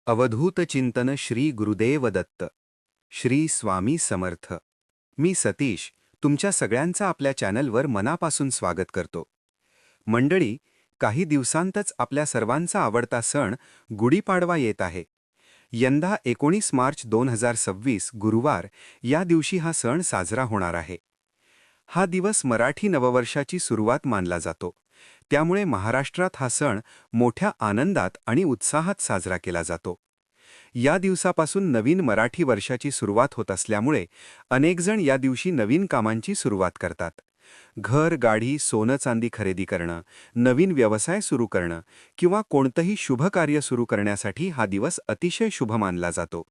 अवधूत चिंतन श्री गुरुदेव दत्त. श्री स्वामी समर्थ. मी सतीश तुमच्या सगळ्यांचा आपल्या चॅनलवर मनापासून स्वागत करतो. मंडळी, काही दिवसांतच आपल्या सर्वांचा आवडता सण गुढीपाडवा येत आहे. यंदा 19 मार्च 2026 गुरुवार या दिवशी हा सण साजरा होणार आहे. हा दिवस मराठी नववर्षाची सुरुवात मानला जातो. त्यामुळे महाराष्ट्रात हा सण मोठ्या आनंदात आणि उत्साहात साजरा केला जातो. या दिवसापासून नवीन मराठी वर्षाची सुरुवात होत असल्यामुळे अनेकजण या दिवशी नवीन कामांची सुरुवात करतात. घर, गाडी, सोनं चांदी खरेदी करणं, नवीन व्यवसाय सुरू करणं किंवा कोणतंही शुभ कार्य सुरू करण्यासाठी हा दिवस अतिशय शुभ मानला जातो.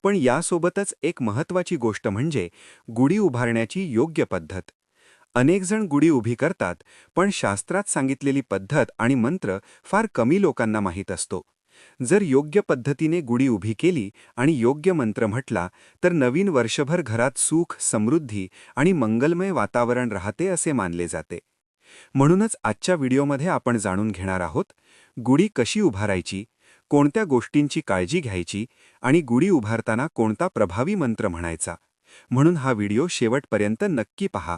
पण यासोबतच एक महत्त्वाची गोष्ट म्हणजे गुढी उभारण्याची योग्य पद्धत. अनेकजण गुढी उभी करतात, पण शास्त्रात सांगितलेली पद्धत आणि मंत्र फार कमी लोकांना माहीत असतो. जर योग्य पद्धतीने गुढी उभी केली आणि योग्य मंत्र म्हटला तर नवीन वर्षभर घरात सुख, समृद्धी आणि मंगलमय वातावरण राहते असे मानले जाते. म्हणूनच आजच्या व्हिडिओमध्ये आपण जाणून घेणार आहोत गुढी कशी उभारायची, कोणत्या गोष्टींची काळजी घ्यायची आणि गुढी उभारताना कोणता प्रभावी मंत्र म्हणायचा. म्हणून हा व्हिडिओ शेवटपर्यंत नक्की पहा.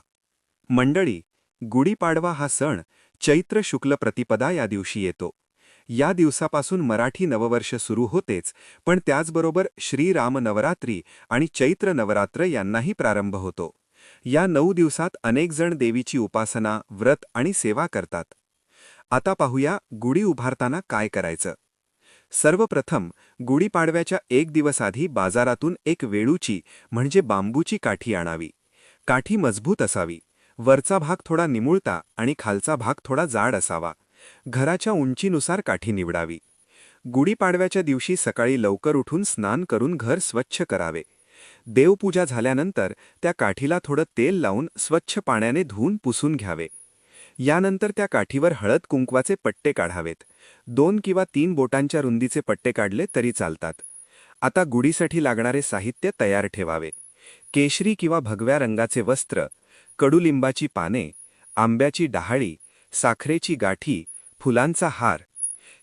मंडळी, गुढीपाडवा हा सण चैत्र शुक्ल प्रतिपदा या दिवशी येतो. या दिवसापासून मराठी नववर्ष सुरू होतेच, पण त्याचबरोबर श्रीराम नवरात्री आणि चैत्र नवरात्र यांनाही प्रारंभ होतो. या 9 दिवसात अनेकजण देवीची उपासना, व्रत आणि सेवा करतात. आता पाहूया गुढी उभारताना काय करायचं. सर्वप्रथम गुढीपाडव्याच्या 1 दिवस आधी बाजारातून एक वेळूची म्हणजे बांबूची काठी आणावी. काठी मजबूत असावी. वरचा भाग थोडा निमुळता आणि खालचा भाग थोडा जाड असावा. घराच्या उंचीनुसार काठी निवडावी. गुढीपाडव्याच्या दिवशी सकाळी लवकर उठून स्नान करून घर स्वच्छ करावे. देवपूजा झाल्यानंतर त्या काठीला थोडं तेल लावून स्वच्छ पाण्याने धुवून पुसून घ्यावे. यानंतर त्या काठीवर हळद कुंकवाचे पट्टे काढावेत. 2 किंवा 3 बोटांच्या रुंदीचे पट्टे काढले तरी चालतात. आता गुढीसाठी लागणारे साहित्य तयार ठेवावे. केशरी किंवा भगव्या रंगाचे वस्त्र, कडुलिंबाची पाने, आंब्याची डहाळी, साखरेची गाठी, फुलांचा हार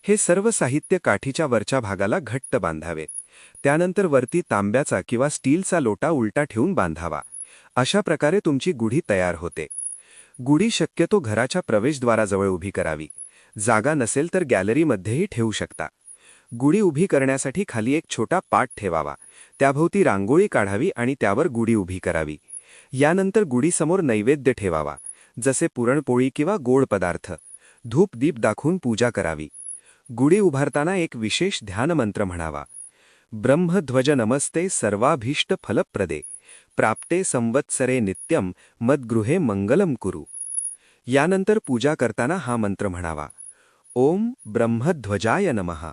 हे सर्व साहित्य काठीच्या वरच्या भागाला घट्ट बांधावे. त्यानंतर वरती तांब्याचा किंवा स्टीलचा लोटा उलटा ठेवून बांधावा. अशा प्रकारे तुमची गुढी तयार होते. गुढी शक्यतो घराच्या प्रवेशद्वाराजवळ उभी करावी. जागा नसेल तर गॅलरीमध्येही ठेवू शकता. गुढी उभी करण्यासाठी खाली एक छोटा पाट ठेवावा. त्याभोवती रांगोळी काढावी आणि त्यावर गुढी उभी करावी. यानंतर गुढीसमोर नैवेद्य ठेवावा, जसे पुरणपोळी किंवा गोड पदार्थ. धूप दीप दाखवून पूजा करावी. गुढी उभारताना एक विशेष ध्यानमंत्र म्हणावा. ब्रह्मध्वज नमस्ते सर्वाभीष्ट फलप्रदे प्राप्ते संवत्सरे नित्यम मद्गृहे मंगलम कुरु. यानंतर पूजा करताना हा मंत्र म्हणावा. ओम ब्रह्मध्वजाय नमः.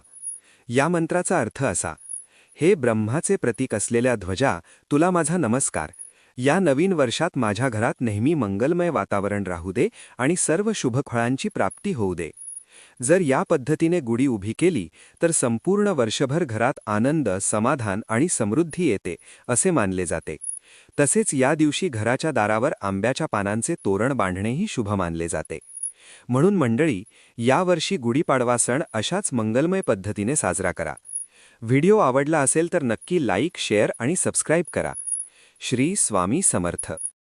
या मंत्राचा अर्थ असा: हे ब्रह्माचे प्रतीक असलेल्या ध्वजा, तुला माझा नमस्कार. या नवीन वर्षात माझ्या घरात नेहमी मंगलमय वातावरण राहू दे आणि सर्व शुभफळांची प्राप्ती होऊ दे. जर या पद्धतीने गुढी उभी केली तर संपूर्ण वर्षभर घरात आनंद, समाधान आणि समृद्धी येते असे मानले जाते. तसेच या दिवशी घराच्या दारावर आंब्याच्या पानांचे तोरण बांधणेही शुभ मानले जाते. म्हणून मंडळी, यावर्षी गुढीपाडवा सण अशाच मंगलमय पद्धतीने साजरा करा. व्हिडिओ आवडला असेल तर नक्की लाईक, शेअर आणि सबस्क्राईब करा. श्री स्वामी समर्थ.